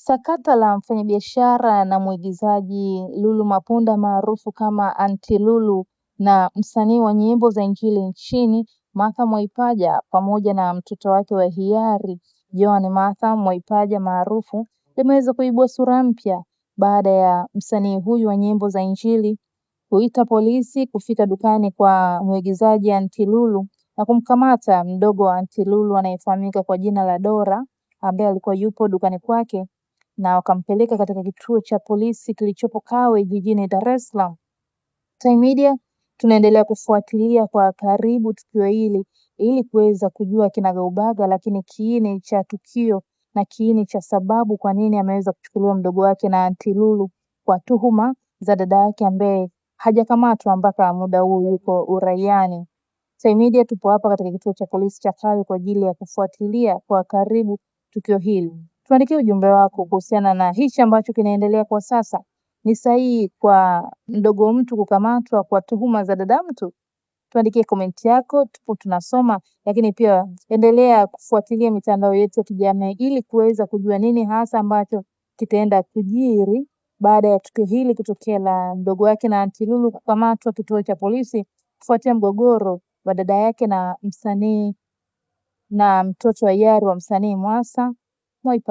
Sakata la mfanyabiashara na mwigizaji Lulu Mapunda maarufu kama Aunty Lulu na msanii wa nyimbo za injili nchini Martha Mwaipaja pamoja na mtoto wake wa hiari John Martha Mwaipaja maarufu limeweza kuibua sura mpya baada ya msanii huyu wa nyimbo za injili kuita polisi kufika dukani kwa mwigizaji Aunty Lulu na kumkamata mdogo wa Aunty Lulu anayefahamika kwa jina la Dora ambaye alikuwa yupo dukani kwake na wakampeleka katika kituo cha polisi kilichopo Kawe jijini Dar es Salaam. Time Media tunaendelea kufuatilia kwa karibu tukio hili ili kuweza kujua kinagaubaga, lakini kiini cha tukio na kiini cha sababu kwa nini ameweza kuchukuliwa mdogo wake na Aunty Lulu kwa tuhuma za dada yake ambaye hajakamatwa mpaka muda huu yuko uraiani. Time Media tupo hapa katika kituo cha polisi cha Kawe kwa ajili ya kufuatilia kwa karibu tukio hili. Tuandikie ujumbe wako kuhusiana na hichi ambacho kinaendelea kwa sasa. Ni sahihi kwa mdogo mtu kukamatwa kwa tuhuma za dada mtu? Tuandikie komenti yako, tupo tunasoma, lakini pia endelea kufuatilia mitandao yetu ya kijamii ili kuweza kujua nini hasa ambacho kitaenda kujiri baada ya tukio hili kutokea la mdogo wake na Aunty Lulu kukamatwa kituo cha polisi kufuatia mgogoro wa dada yake na msanii na mtoto wa hiari wa msanii Mwasa Mwaipaja.